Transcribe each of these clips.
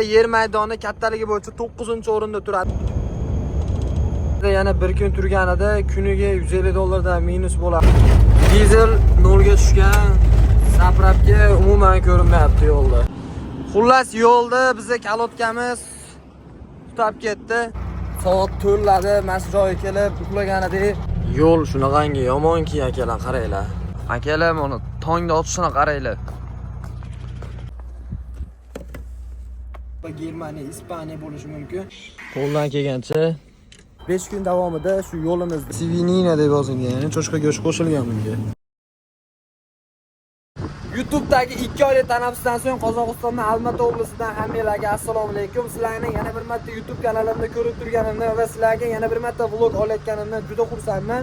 Yer maydoni kattaligi bo'yicha 9-o'rinda turadi. Yana bir kun turganida kuniga $150 dan minus bo'ladi. Dizel 0 ga tushgan. Zapravka umuman ko'rinmayapti yo'lda. Xullas yo'lda bizni kalotkamiz tutab ketdi. Soat 4larda mana shu joyga kelib uxlaganidek. Yo'l shunaqangi yomonki akalar, qaranglar. Akalar, mana tongda otishini qaranglar. Germaniya, Ispaniya bo'lishi mumkin. Qo'ldan kelgancha 5 kun davomida shu yo'limizda Sivinina deb yozilgan, ya'ni cho'chqa go'sht qo'shilgan bunga. YouTube'dagi 2 oylik tanaffusdan so'ng Qozog'istonning Almaty oblasidan hammalarga assalomu alaykum. Sizlarni yana bir marta YouTube kanalimda ko'rib turganimdan va sizlarga yana bir marta vlog olayotganimdan juda xursandman.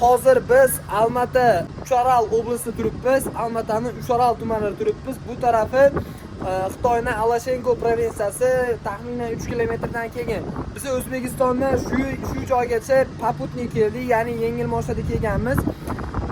Hozir biz Almaty Ucharal oblasida turibmiz. Almatyning Ucharal tumanida turibmiz. Bu tarafi Xitoyning Alashenko provinsiyasi, taxminan 3 kilometrdan keyin. Biz O'zbekistondan shu joygacha poputnik keldik, ya'ni yengil mashinada kelganmiz.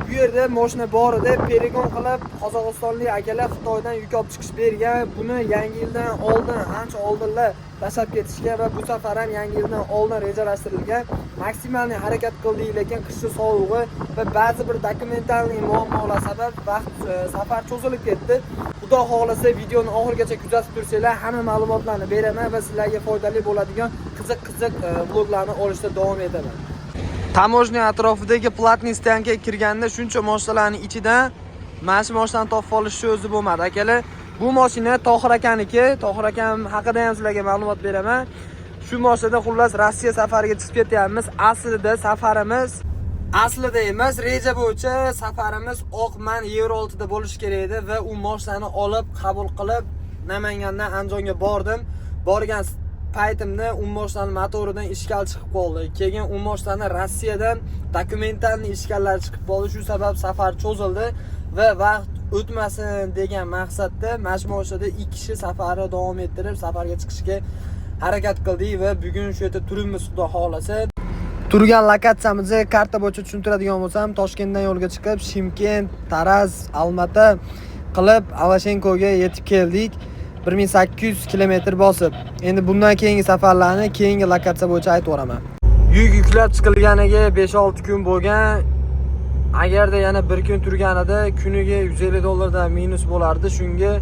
Bu yerda mashina bor edi, perigon qilib Qozog'istonlik akalar Xitoydan yuk olib chiqish bergan. Buni yangi yildan oldin, ancha oldinlar tashlab ketishgan va bu safar ham yangi yildan oldin rejalashtirilgan. Maksimal harakat qildik, lekin qishki sovug'i va ba'zi bir dokumentalniy muammolar sabab vaqt safar cho'zilib ketdi. Xudo xolasa videoni oxirigacha kuzatib tursanglar, hamma ma'lumotlarni beraman va sizlarga foydali bo'ladigan qiziq vloglarni olishda davom etaman. Tamojniy atrofidagi platniy stansiyaga kirganda shuncha mashinalarning ichidan mana shu mashinani topib olishni o'zi bo'lmadi, akalar. Bu mashina Tohir akaniki. Tohir akam haqida ham sizlarga ma'lumot beraman. Shu mashinada xullas Rossiya safariga chiqib ketyapmiz. Aslida emas, reja bo'yicha safarimiz Oqman Yevrooltida bo'lishi kerak edi va u mashinani olib, qabul qilib Namangandan Andijonga bordim. Borgan paytimda u mashinaning motoridan ishkal chiqib qoldi. Keyin u mashinani Rossiyadan dokumentalniy ishkallar chiqib qoldi. Shu sabab safar cho'zildi va vaqt o'tmasin degan maqsadda mashmashinada 2 kishi safarni davom ettirib safarga chiqishga harakat qildik va bugun shu yerda turibmiz, xudo xolasa. Turgan lokatsiyamizni karta bo'yicha tushuntiradigan bo'lsam, Toshkentdan yo'lga chiqib, Shimkent, Taraz, Almaty qilib Alashenkoga yetib keldik. 1800 kilometr bosib. Endi bundan keyingi safarlarni keyingi lokatsiya bo'yicha aytib o'raman. Yuk yuklab chiqilganiga 5-6 kun bo'lgan. Agarda yana bir kun turganida kuniga $150 dan minus bo'lardi. Shunga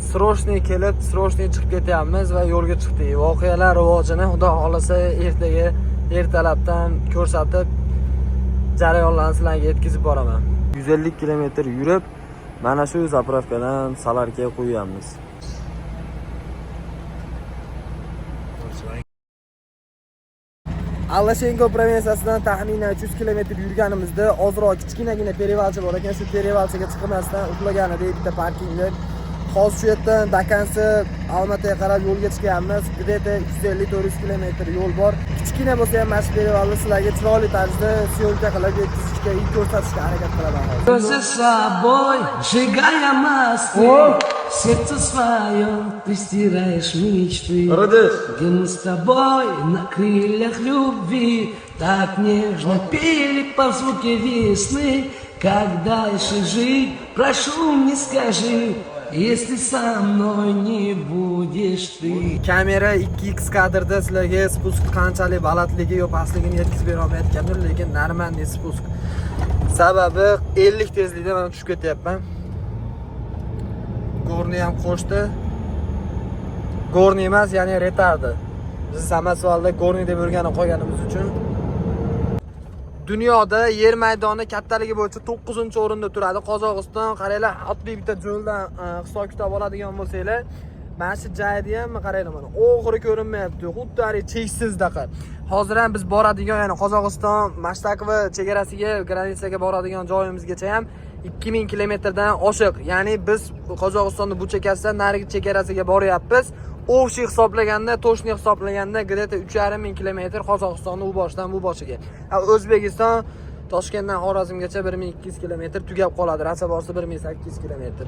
srochniy kelib, srochniy chiqib ketyapmiz va yo'lga chiqdik. Voqealar rivojini xudo xolasa ertalabdan ko'rsatib jarayonlarni sizlarga yetkazib boraman. 150 kilometr yurib, mana shu zapravkadan Salarga qo'yamiz. Alashenko provinsiyasidan taxminan 300 kilometr yurganimizda ozroq kichkinagina perivalcha bor ekan. Shu perivalchaga chiqmasdan uxlaganidek bitta parkingda. Hozir shu yerdan Dakansi Almatyga qarab yo'lga chiqyapmiz. Где-то 350-400 kilometr yo'l bor. Kichkina bo'lsa ham mana shu perivalni sizlarga chiroyli tarzda syomka qilib yetkazishga, ko'rsatishga harakat qilaman hozir. За собой, сжигая мосты, сердце свое ты стираешь мечты. Где мы с тобой на крыльях любви так нежно пели по звуке весны. Как дальше жить, прошу, не скажи, если со mной не будешь ты. Kamera 2x kadrda sizlarga spust qanchalik balandligi yo pastligini yetkazib bera olmayotgandir, lekin normalniy spust. Sababi 50 tezlikda men tushib ketyapman. Gorni ham qo'shdi. Gorni emas, ya'ni retardi. Biz Samasvalda Gorni deb o'rganib qolganimiz uchun dunyoda yer maydoni kattaligi bo'yicha 9-o'rinda turadi. Qozog'iston, qaranglar, oddiy bitta yo'ldan hisob kitob oladigan bo'lsanglar, mana shu joyda ham qaranglar, mana oxiri ko'rinmayapti. Xuddi cheksizdaqa. Hozir ham biz boradigan, ya'ni Qozog'iston Mashtakova chegarasiga, granitsaga boradigan joyimizgacha ham 2000 kilometrdan oshiq. Ya'ni biz Qozog'istonning bu chegarasidan narigi chegarasiga boryapmiz. O'xshi hisoblaganda, to'shni hisoblaganda где-то 3500 kilometr Qozog'istonning u boshidan bu boshiga. O'zbekiston Toshkentdan Xorazmgacha 1200 kilometr tugab qoladi. Rasabosi 1800 kilometr.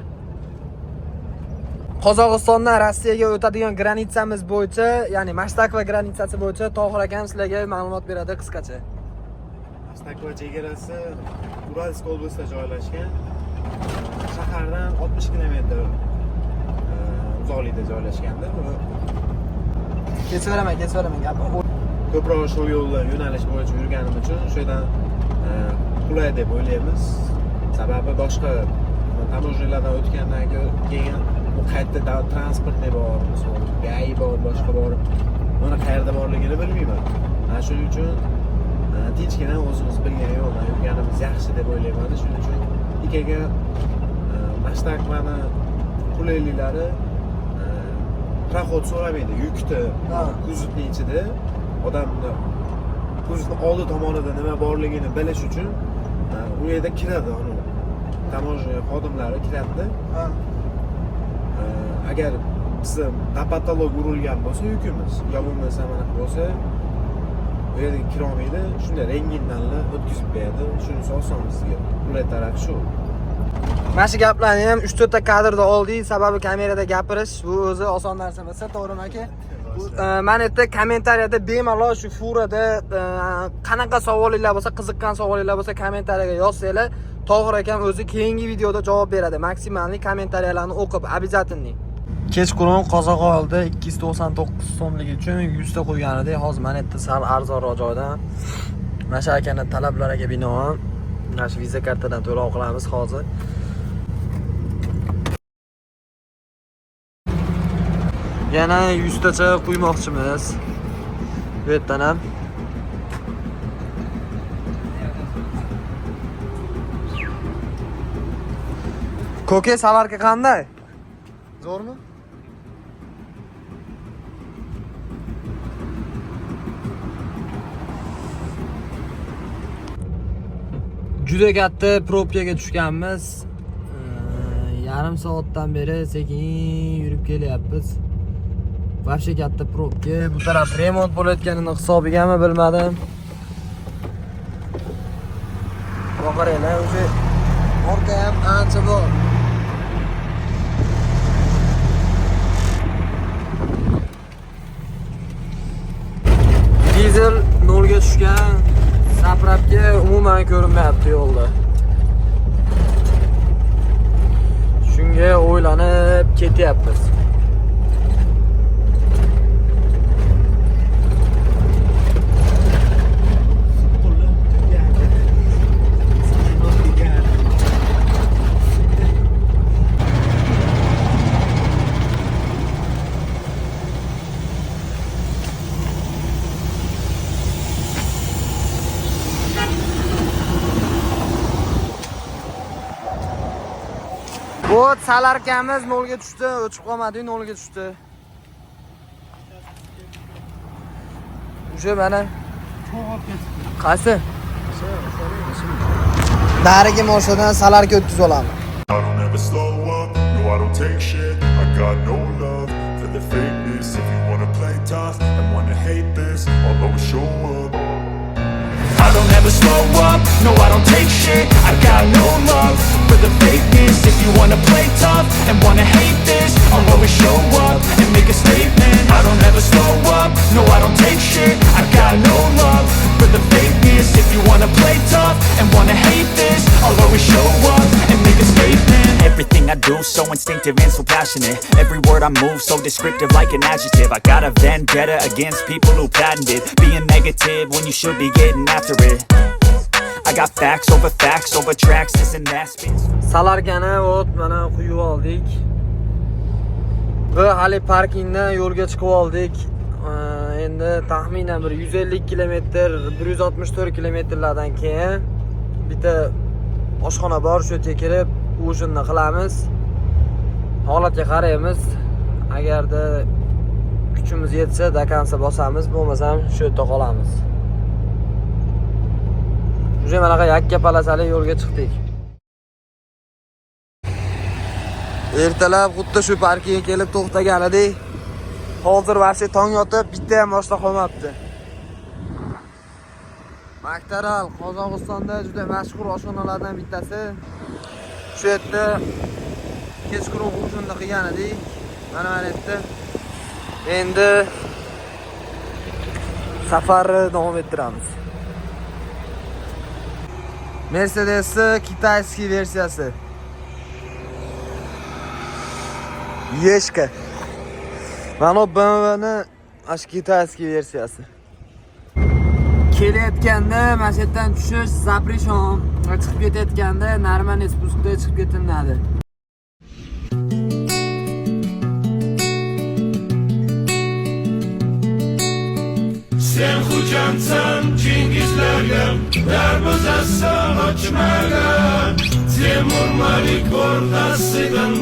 Qozog'istondan Rossiyaga o'tadigan granitsamiz bo'yicha, ya'ni Mashtakova granitsasi bo'yicha Tohir akam sizlarga ma'lumot beradi qisqacha. Mashtakova chegarasi Uralsk oblastida joylashgan. Shahardan 60 kilometr uzoqlikda joylashgandir. Kesaveraman, gap. Ko'proq shu yo'lda yo'nalish bo'yicha yurganim uchun shu yerdan qulay deb o'ylaymiz. Sababi boshqa tamojilardan o'tgandan keyin bu qayerda transport ne bor, misol gai bor, boshqa bor. Buni qayerda borligini bilmayman. Mana shuning uchun tinchgina o'zimiz bilgan yo'ldan yurganimiz yaxshi deb o'ylayman. Shuning uchun ikaga Mashtakmani qulayliklari prahod so'ramaydi, yukni kuzovning ichida odamni kuzovning oldi tomonida nima borligini bilish uchun u yerda kiradi uni tamojiya xodimlari kiradi. Agar bizni katalog urilgan bo'lsa yukimiz, yo bo'lmasa mana bo'lsa bu yerga kira olmaydi, shunday rengindanlar o'tkazib beradi. Shunisi oson bizga. Qulay tarafi shu. Mana shu gaplarni ham 3-4 ta kadrda oldik, sababi kamerada gapirish bu o'zi oson narsa emas, to'g'rimi aka? Mana yerda kommentariyada bemalol shu furada qanaqa savolinglar bo'lsa, qiziqqan savolinglar bo'lsa kommentariyaga yozsanglar, To'g'ri akam o'zi keyingi videoda javob beradi. Maksimalni kommentariyalarni o'qib, обязательно. Kechqurun qozoq oldi 299 so'mligi uchun 100 ta qo'ygan edi. Hozir mana yerda sal arzonroq joydan. Mana shu akaning talablariga binoan mana shu viza kartadan to'lov qilamiz hozir. Yana 100 tacha quymoqchimiz. Bu yerdan ham Ko'ke salarka qanday? Zo'rmi? Juda katta probkaga tushganmiz. Yarim soatdan beri sekin yurib kelyapmiz. Vobshe katta probka. Bu taraf remont bo'layotganini hisobigami bilmadim. Qaranglar, o'sha orqa ham ancha bor. Dizel 0 ga tushgan. Saprabga umuman ko'rinmayapti yo'lda. Shunga o'ylanib ketyapmiz. Bu salarkamiz 0 ga tushdi, o'chib qolmadi, 0 ga tushdi. O'sha mana qaysi? Narigi moshinadan salarka o'tkazib olaman. I don't ever slow up, no I don't take shit. I got no love for the fakeness. If you wanna play tough and wanna hate this, I'll always show up. I don't ever slow up, no I don't take shit. I got no love for the fakeness. If you wanna play tough and wanna hate this, I'll always show up and make a statement. I don't ever slow up, no I don't take shit. I got no love for the fakeness. If you wanna play tough and wanna hate this, I'll always show up and make a statement. Everything I do so instinctive and so passionate. Every word I move so descriptive like an adjective. I got a vendetta against people who patented being negative when you should be getting after it. I got facts over tracks, this and that spins. Salarkani ot mana quyib oldik. Va hali parkingdan yo'lga chiqib oldik. Endi taxminan bir 150 km, 164 kilometrlardan keyin bitta oshxona bor, shu yerga kirib ujinni qilamiz. Holatga qaraymiz. Agarda kuchimiz yetsa, dakansa bosamiz, bo'lmasa shu yerda qolamiz. Уже mana yakka palasali yo'lga chiqdik. Ertalab xuddi shu parkingga kelib to'xtagan edik. Hozir vaqti tong yotib, bitta ham boshqa qolmabdi. Maktaral Qozog'istonda juda mashhur oshxonalardan bittasi. Shu yerda kechqurun ujinni qilgan edik. Mana yerda. Endi safarni davom ettiramiz. Mercedes kitayskiy versiyasi. Yeshka. Mana BMW'ni Ashkitayskiy versiyasi. Kelayotganda mana shu yerdan tushish Zaprishon, chiqib ketayotganda Narman Spustga chiqib ketiladi. Sen xo'jamsan Chingizlarga darvozasini ochmagan Temur Malik o'rtasidan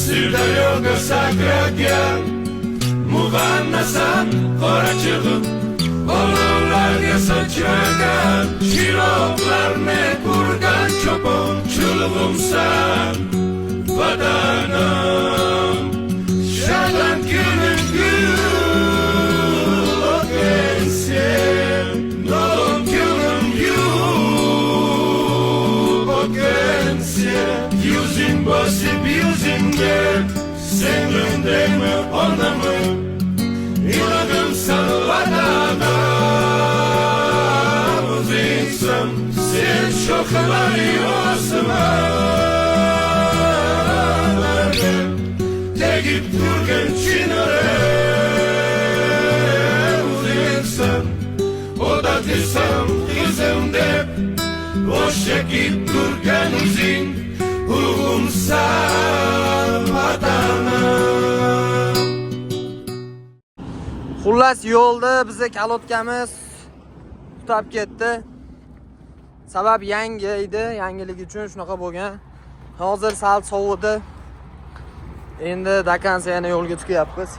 Sirdaryoga sakragan Mug'annasan qora chig'ib olovlarga sochmagan Chiroqlarni ko'rgan cho'pon chulg'umsan Vatanim Shadam kunim Yüzün basıp yüzünde Senlinde mi ona mı İnadım sana vatanım Uzunsun sen şokları yosma Tegip durgun çinare Uzunsun O da desem kızım dep Boş çekip durgan uzun Ulg'umsan vatanim Xullas yo'lda bizni kalotkamiz tutab ketdi. Sabab yangi edi, yangiligi uchun shunaqa bo'lgan. Hozir sal sovidi. Endi Dakansiyani yo'lga chiqyapmiz.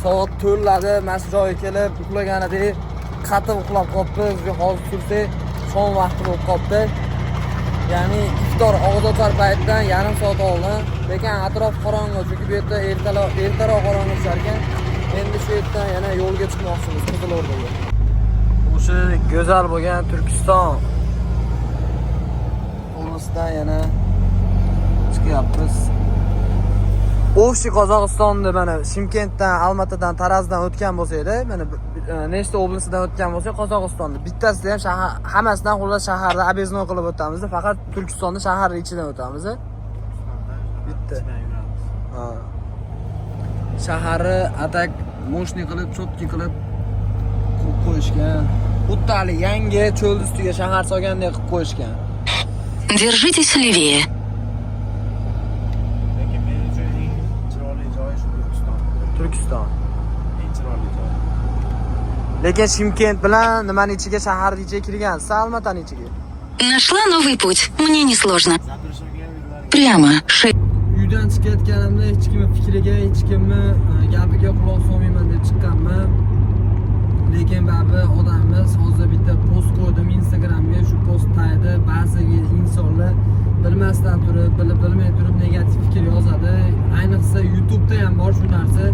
Soat 4larda mana shu joyga kelib uxlaganidek qattiq uxlab qolibmiz. Hozir tursak shom vaqti bo'lib qolibdi. Ya'ni iftor og'iz ochar paytdan yarim soat oldin. Lekin atrof qorong'i, chunki bu yerda ertaroq qorong'i tushar ekan. Endi shu yerdan yana yo'lga chiqmoqchimiz Qizilo'rdaga. O'sha go'zal bo'lgan Turkiston oblasidan yana chiqyapmiz. O'shi Qozog'istonda mana Shimkentdan, Almatadan, Tarazdan o'tgan bo'lsa-edi, mana nechta oblastdan o'tgan bo'lsa, Qozog'istonda bittasida ham shahar, hammasidan xullas shaharda obezno qilib o'tamiz, faqat Turkistonda shaharning ichidan o'tamiz. Bitta. Ha. Shaharni atak moshni qilib, cho'tki qilib qo'yishgan. Xuddi hali yangi cho'l ustiga shahar solgandek qilib qo'yishgan. Держитесь левее. Turkiston. Lekin Shimkent bilan nimaning ichiga, shaharning ichiga kirgansiz, Almataning ichiga. Нашла новый путь. Мне несложно. Прямо. Uydan chiqayotganimda hech kimni fikriga, hech kimni gapiga quloq solmayman deb chiqqanman. Lekin baribir odamimiz hozir bitta post qo'ydim Instagramga, shu post tagida ba'zi insonlar bilmasdan turib, bilmay turib negativ fikr yozadi. Ayniqsa YouTube'da ham bor shu narsa.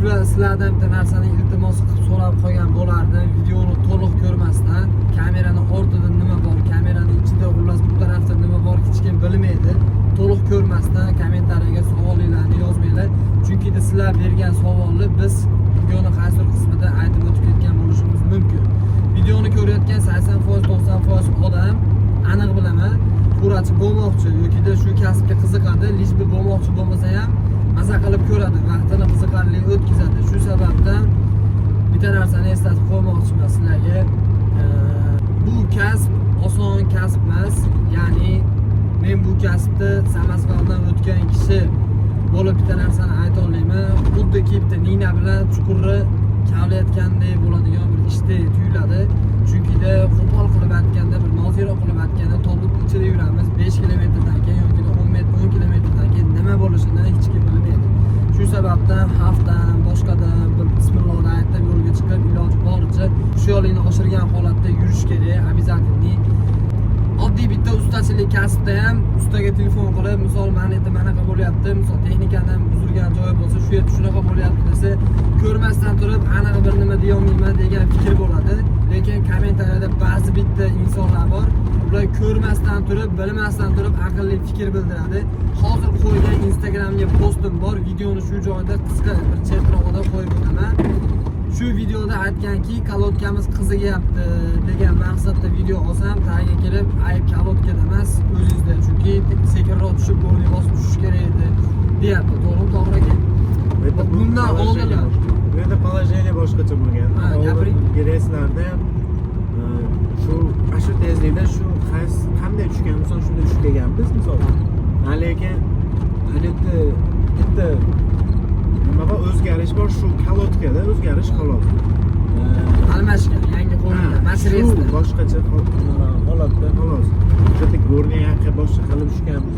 Sizlardan bitta narsani iltimos qilib so'rab qolgan bo'lardim. Videoni to'liq ko'rmasdan, kamerani ortida nima bor, kamerani ichida, xullas bu tarafda nima bor hech kim bilmaydi. To'liq ko'rmasdan kommentariyaga savollarni yozmanglar. Chunki sizlar bergan savolni biz videoni qaysi qismida aytib o'tib ketgan bo'lishimiz mumkin. Videoni ko'rayotgan 80%-90% odam aniq bilaman, qurachi bo'lmoqchi yoki shu kasbga qiziqadi, lishbi bo'lmoqchi bo'lmasa ham maza qilib ko'radi, vaqtini qiziqarli o'tkazadi. Shu sababdan bitta narsani eslatib qo'ymoqchiman sizlarga. Bu kasb oson kasb emas. Ya'ni men bu kasbni Samarqanddan o'tgan kishi bo'lib bitta narsani ayta olmayman. Xuddiki bitta nina bilan chuqurni kavlayotgandek bo'ladigan bir ishdek tuyuladi. Chunki qo'pol qilib aytganda, bir noziroq qilib aytganda tobut ichida yuramiz 5 kilometrdan keyin yoki 10 kilometrdan keyin nima bo'lishini hech kim bilmaydi. Shu sababdan xavfdan, boshqadan bir bismillohni aytib yo'lga chiqib iloji boricha shu yo'lingni oshirgan holatda yurish kerak, обязательно. Oddiy bitta ustachilik kasbda ham ustaga telefon qilib, misol mana endi manaqa bo'lyapti, misol texnikadan buzilgan joyi bo'lsa, shu yerda shunaqa bo'lyapti desa, ko'rmasdan turib aniq bir nima deya olmayman degan fikr bo'ladi. Lekin kommentariyada ba'zi bitta insonlar bor, ular ko'rmasdan turib, bilmasdan turib aqlli fikr bildiradi. Hozir qo'ygan Instagramga postim bor, videoni shu joyda qisqa bir chetrog'ida qo'yib o'taman. Shu videoda aytganki, kalotkamiz qizigyapti degan maqsadda video olsam, tagiga kelib ayb kalotga emas, o'zingizda. Chunki yoki sekinroq tushib bo'yni bosib tushish kerak edi deyapti. To'g'ri aka? Bundan oldinlar Bu yerda положение boshqacha bo'lgan. Ha, gapiring. Reyslarda ham shu tezlikda qanday tushgan bo'lsa shunday tushib kelganmiz misol. Lekin bitta nima bor, o'zgarish bor, shu kalotkada o'zgarish xolos. almashgan, yangi qo'yilgan. Masresi. Boshqacha holatda xolos. Bitta gorniy yaqqa boshqa qilib tushganmiz.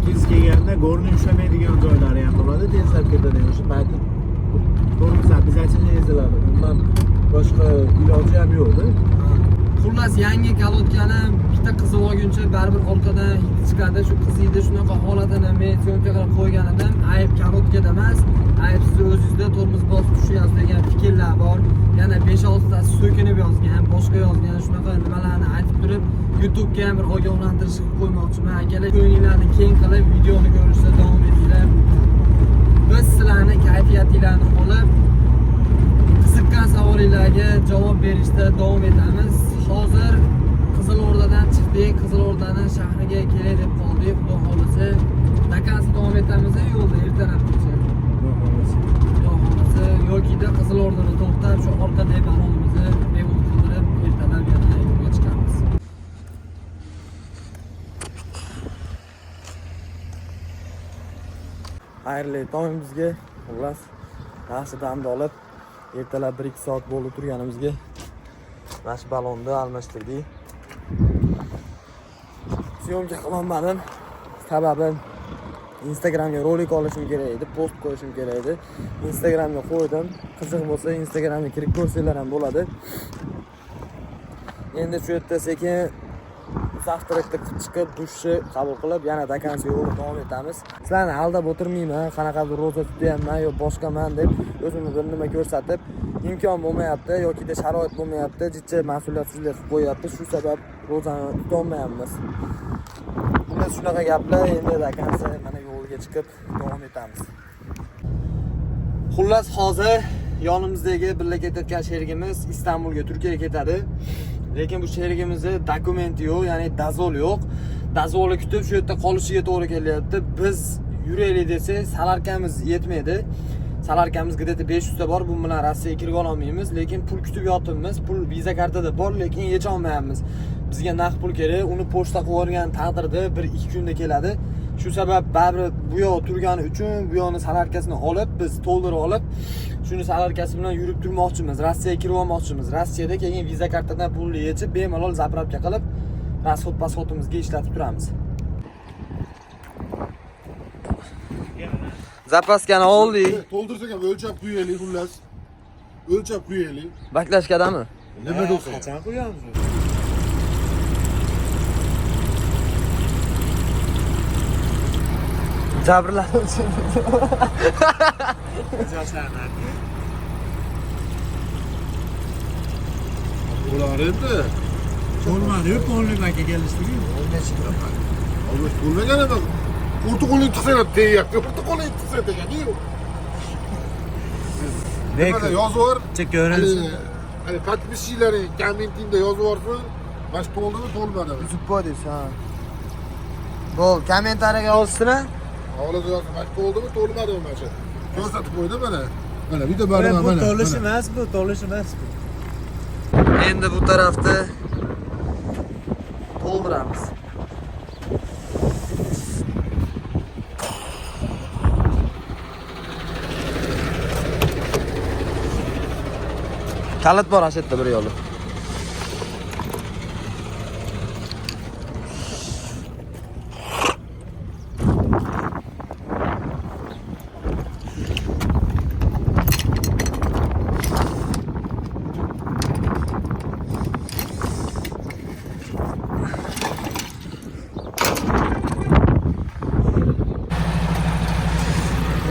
Kez kelganda gorniy ushlamaydigan joylari ham bo'ladi, tezlab ketadi. O'sha payti tormoz обязательно eziladi. Undan boshqa iloji ham yo'q-da. Xullas yangi kalotkani bitta qizib olguncha baribir orqadan hid chiqadi. Shu qiziydi shunaqa holatini men syomka qilib qo'yganidan ayb kalotkada emas, ayb siz o'zingizda tormoz bosib tushyapsiz degan fikrlar bor. Yana 5-6 tasi so'kinib yozgan, boshqa yozgan shunaqa nimalarni aytib turib, YouTube'ga ham bir ogohlantirish qilib qo'ymoqchiman. Akalar, ko'ngillarni keng qilib videoni ko'rishda davom etinglar. Biz sizlarni kayfiyatinglarni olib qiziqqan savollarga javob berishda davom etamiz. Hozir Qizilordadan chiqdik, Qizilordadan shahriga kelay deb qoldik. Xudo xolasa, Dakansi davom etamiz yo'lda ertalabgacha. Xudo xolasa, yoki-da Qizilordada to'xtab, shu orqadagi baromimizni bevul qildirib, ertalab yana yo'lga chiqamiz. Xayrli tong bizga. Xullas, yaxshi damni olib, ertalab 1-2 soat bo'lib turganimizga mana shu balonni almashtirdik. Syomka qilolmadim. Sababi Instagramga rolik olishim kerak edi, post qo'yishim kerak edi. Instagramga qo'ydim. Qiziq bo'lsa Instagramga kirib ko'rsanglar ham bo'ladi. Endi shu yerda sekin zavtrakda chiqib, dushni qabul qilib, yana Dakansi yo'lga davom etamiz. Sizlarni aldab o'tirmayman, qanaqadir roza tutyapman yo boshqaman deb o'zimni bir nima ko'rsatib, imkon bo'lmayapti yoki-da sharoit bo'lmayapti, jicha mas'uliyatsizlik qilib qo'yapti. Shu sabab rozani tutolmayapmiz. Bunday shunaqa gaplar, endi Dakansi mana yo'lga chiqib davom etamiz. Xullas, hozir yonimizdagi birga ketayotgan sherigimiz Istanbulga, Turkiyaga ketadi. Lekin bu sherigimizda dokumenti yo'q, ya'ni dazol yo'q. Dazolni kutib shu yerda qolishiga to'g'ri kelyapti. Biz yuraylik desak, salarkamiz yetmaydi. Salarkamiz gideti 500 ta bor. Bu bilan Rossiyaga kirib olmaymiz, lekin pul kutib yotibmiz. Pul viza kartada bor, lekin yecha olmayapmiz. Bizga naqd pul kerak. Uni pochta qilib yuborgan taqdirda 1-2 kunda keladi. Shu sabab baribir bu yoq turgani uchun bu yoqni salarkasini olib, biz to'ldirib olib, shuni salarkasi bilan yurib turmoqchimiz. Rossiyaga kirib olmoqchimiz. Rossiyada keyin viza kartadan pulni yechib, bemalol zapravka qilib, pasportimizga ishlatib turamiz. Zapaskani oldik. To'ldirsak ham o'lchab qo'yaylik, xullas. O'lchab qo'yaylik. Baklashkadami? Nima bo'lsa? Qachon qo'yamiz? Jabrlanuvchi. Ular endi Bo'lmadi-yu, qo'llik aka kelishdiki. olmoq bo'lmagan emas. O'rta qo'lni tiqsanglar deyapti. O'rta qo'lni tiqsa degani-yu. Nima yozib bor? Ko'rasiz. Hali podpischilaring kommentingda yozib borsin. Mana shu to'ldimi, to'lmadimi? Uzib qo'ydingiz, ha. Bo'l, kommentariyaga yozsizmi? Hozir yozib, mana shu to'ldimi, to'lmadimi mana shu. Ko'rsatib qo'ydim mana. Mana bitta bari mana. Bu to'lish emas, bu to'lish emas. Endi bu tarafda to'ldiramiz. Kalit bor ana shu yerda bir yo'li.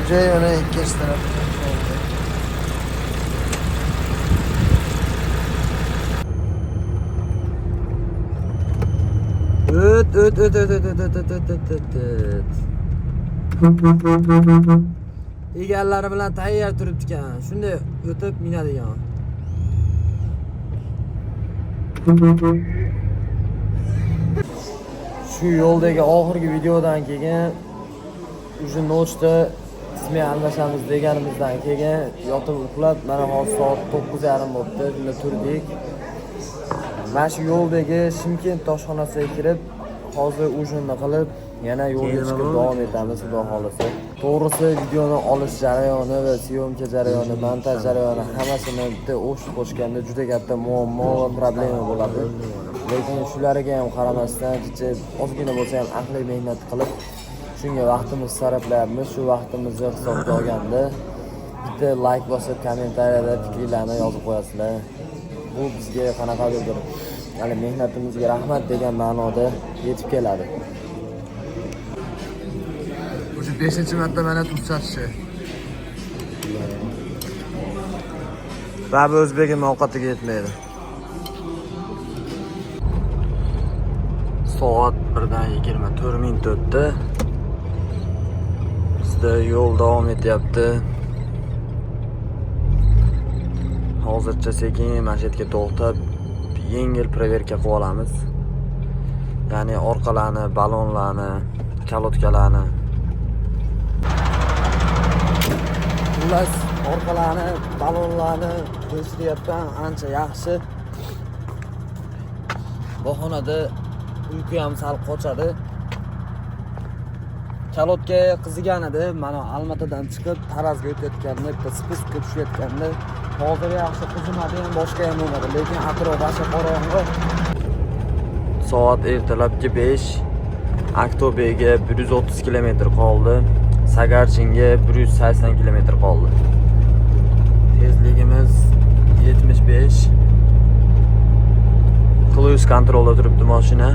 Joy yana ikkinchi tarafda. Egallari bilan tayyor turibdi ekan. Shunday o'tib minadigan. Shu yo'ldagi oxirgi videodan keyin уже nochda ismi almashamiz deganimizdan keyin yotib uxlab, mana hozir soat 9:30 bo'libdi, shunda turdik. Mana shu yo'ldagi Shimkent toshxonasiga kirib, hozir ujinni qilib, yana yo'lga chiqib davom etamiz, xudo xolasa. To'g'risi, videoni olish jarayoni va syomka jarayoni, montaj jarayoni hammasini bitta o'shib qo'shganda juda katta muammo va problema bo'ladi. Lekin shularga ham qaramasdan, ozgina bo'lsa ham aqliy mehnat qilib, shunga vaqtimiz sarflayapmiz. Shu vaqtimizni hisobga olganda bitta like bosib, kommentariyada fikrlarni yozib qo'yasizlar. Bu bizga qanaqadir bir, ya'ni mehnatimizga rahmat degan ma'noda yetib keladi. O'sha 5-marta mana tushatishi. Babi o'zbegim ovqatiga yetmaydi. Soat 1:24 minut o'tdi. Bizda yo'l davom etyapti. Hozircha sekin masjidga to'xtab, yengil proverka qilib olamiz. Ya'ni orqalarni, balonlarni, kalotkalarni. Xullas, orqalarni, balonlarni tekshiryapman, ancha yaxshi. Bahonada uyqu ham sal qochadi. Kalotga qizigan edi, mana Almatadan chiqib Tarazga o'tayotganda, bitta spustga tushayotganda hozir yaxshi qizimadi, ham boshqa ham bo'lmadi, lekin atrof asha qorong'i. Soat ertalabki 5. Aktobega 130 km qoldi. Sagarchinga 180 km qoldi. Tezligimiz 75. Cruise kontrolda turibdi mashina.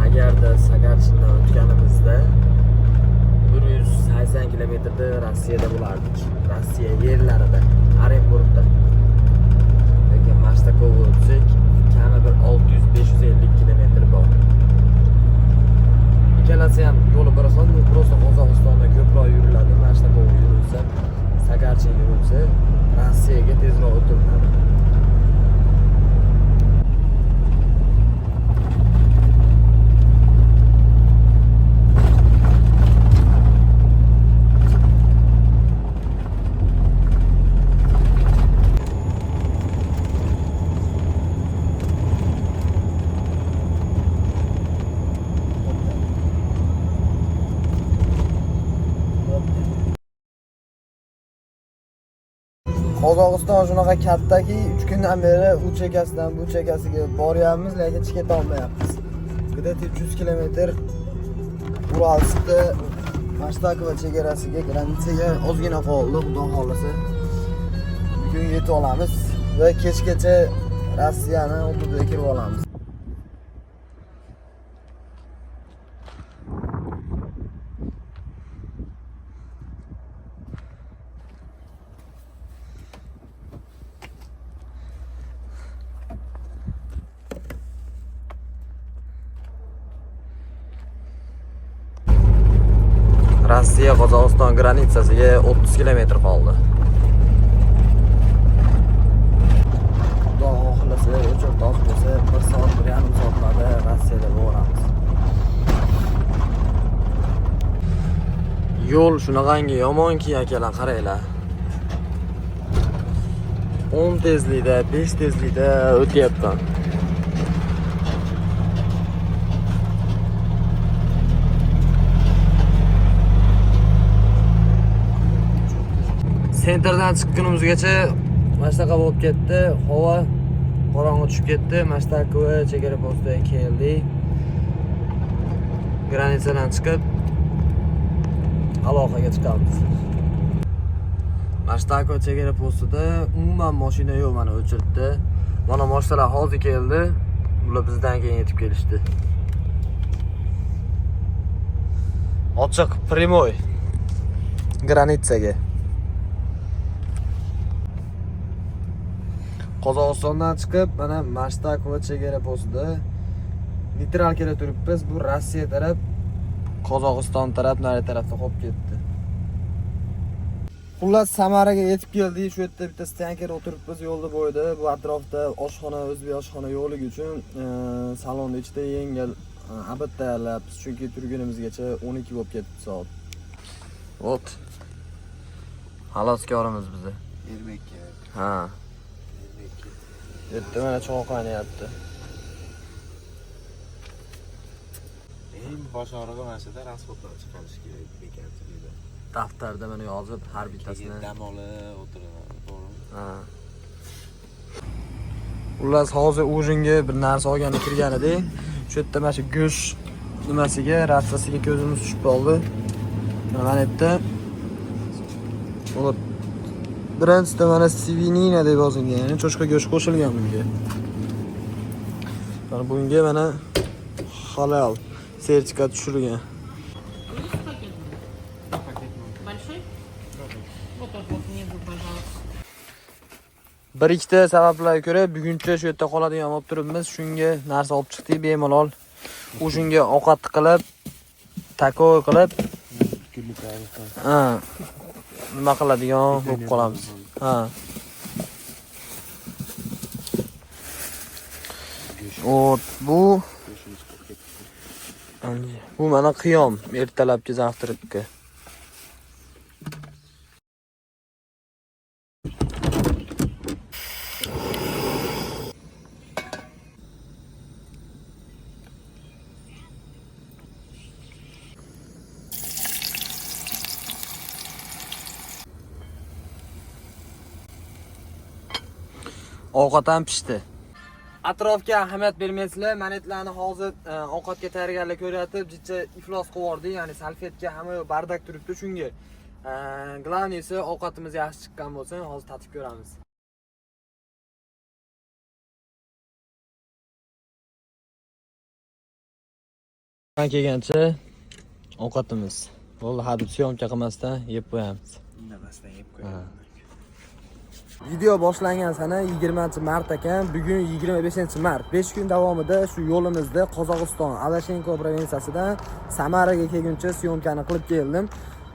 Agarda Sagarchindan o'tganimizda 180 km Rossiyada bo'lardik. Rossiya yerlarida, Orenburgda. Lekin Mashtakovga o'tsak, kami bir 600-550 km bor. Ikkalasi ham yo'li bir xil, просто Qozog'istonda ko'proq yuriladi, Mashtakovga yurilsa, Sagarchinga yurilsa, Rossiyaga tezroq o'tiladi. Qozog'iston shunaqa kattaki, 3 kundan beri u chekkasidan bu chekkasiga boryapmiz, lekin chiqib olmayapmiz. Где-то 300 km Uralskda Mashtakova chegarasiga, granitsaga ozgina qoldi, xudo xolasa. Bugun yetib olamiz va kechgacha Rossiyani hududiga kirib olamiz. Rossiya Qozog'iston granitsasiga 30 km qoldi. Xudo xohlasa, o'choq tosh bo'lsa, 1 soat, 1,5 soatlarda Rossiyada bo'lamiz. Yo'l shunaqangi yomonki, akalar, qaranglar. 10 tezlikda, 5 tezlikda o'tyapman. Sentrdan chiqqunimizgacha Mashtaqa bo'lib ketdi. Havo qorong'i tushib ketdi. Mashtakova chegara postiga keldik. Granitsadan chiqib aloqaga chiqamiz. Mashtakova chegara postida umuman mashina yo'q, mana o'chirdi. Mana mashinalar hozir keldi. Ular bizdan keyin yetib kelishdi. Ochiq primoy granitsaga. Qozog'istondan chiqib, mana Mashtakova chegara postida neytralkada turibmiz. Bu Rossiya taraf, Qozog'iston taraf nari tarafda qolib ketdi. Xullas Samaraga yetib keldik. Shu yerda bitta stanker o'tiribmiz yo'lda bo'yida. Bu atrofda oshxona, o'zbek oshxona yo'qligi uchun salonda ichida yengil abad tayyorlayapmiz. Chunki turgunimizgacha 12 bo'lib ketibdi soat. Vot. Xaloskorimiz bizni. 22. Ha. Yerda mana choy qaynayapti. Eng bosh og'rig'i mana shunda rasxodlar chiqarish kerak bekanchi deydi. Daftarda mana yozib har bittasini Dam olib o'tiraman, to'g'rimi? Ha. Xullas hozir ujinga bir narsa olgani kirgan edik. Shu yerda mana shu go'sht nimasiga, ratsasiga ko'zimiz tushib qoldi. Mana bu yerda birinchida mana svinina deb yozilgan, ya'ni cho'chqa go'sht qo'shilgan bunga. Mana bunga mana halal sertifikat tushirilgan. Большой? Вот тот вот внизу, пожалуйста. Bir ikkita sabablarga ko'ra buguncha shu yerda qoladigan olib turibmiz. Shunga narsa olib chiqdik bemalol. O'shunga ovqat qilib, takoy qilib, ha. Nima qiladigan bo'lib qolamiz. Ha. Bu mana qiyom ertalabki zavtrakka. Ovqat ham pishdi. Atrofga ahamiyat bermaysizlar. Manetlarni hozir ovqatga tayyorgarlik ko'ryapti. Jicha iflos qivordi, ya'ni salfetka hamma bardak turibdi shunga. Glavniysi ovqatimiz yaxshi chiqqan bo'lsa, hozir tatib ko'ramiz. Kelgancha ovqatimiz. Bo'ldi, hadeb syomka qilmasdan yeb qo'yamiz. Indamasdan yeb qo'yamiz. Video boshlangan sana 20-mart ekan, bugun 25-mart. 5 kun davomida shu yo'limizda Qozog'iston Alashenko provinsiyasidan Samaraga kelguncha syomkani qilib keldim.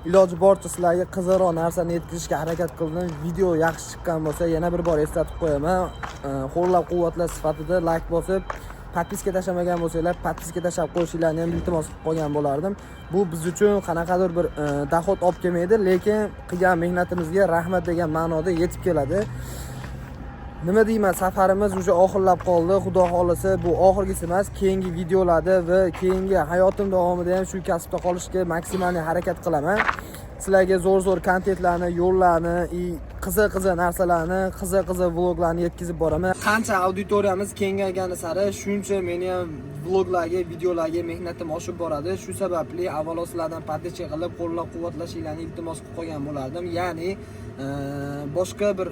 Iloji boricha sizlarga qiziqroq narsani yetkazishga harakat qildim. Video yaxshi chiqqan bo'lsa, yana bir bor eslatib qo'yaman. Qo'llab-quvvatlash sifatida like bosib, podpiska tashlamagan bo'lsanglar, podpiska tashlab qo'yishingizni ham iltimos qilib qolgan bo'lardim. Bu biz uchun qanaqadir bir dohod olib kelmaydi, lekin qilgan mehnatimizga rahmat degan ma'noda yetib keladi. Nima deyman, safarimiz уже oxirlab qoldi. Xudo xolisa bu oxirgisi emas, keyingi videolarda va keyingi hayotim davomida ham shu kasbda qolishga maksimal harakat qilaman. Sizlarga zo'r kontentlarni, yo'llarni, qiziq narsalarni, qiziq vloglarni yetkazib boraman. Qancha auditoriyamiz kengaygani sari shuncha meni ham vloglarga, videolarga mehnatim oshib boradi. Shu sababli avvalo sizlardan podpiska qilib, qo'llab-quvvatlashinglarni iltimos qilib qolgan bo'lardim. Ya'ni boshqa bir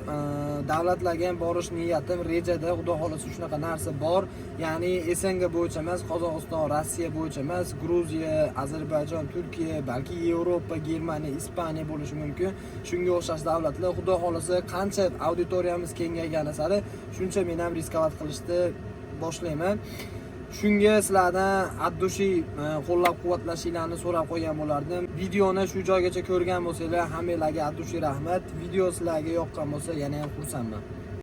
davlatlarga ham borish niyatim, rejada xudo xolisa shunaqa narsa bor. Ya'ni SNG bo'yicha emas, Qozog'iston, Rossiya bo'yicha emas, Gruziya, Ozarbayjon, Turkiya, balki Yevropa, Germaniya, Ispaniya bo'lishi mumkin. Shunga o'xshash davlatlar xudo xolisa qancha auditoriyamiz kengaygani sari shuncha men ham riskovat qilishni boshlayman. Shunga sizlardan addushi qo'llab-quvvatlashinglarni so'rab qo'ygan bo'lardim. Videoni shu joygacha ko'rgan bo'lsanglar, hammanglarga addushi rahmat. Video sizlarga yoqqan bo'lsa, yana ham xursandman.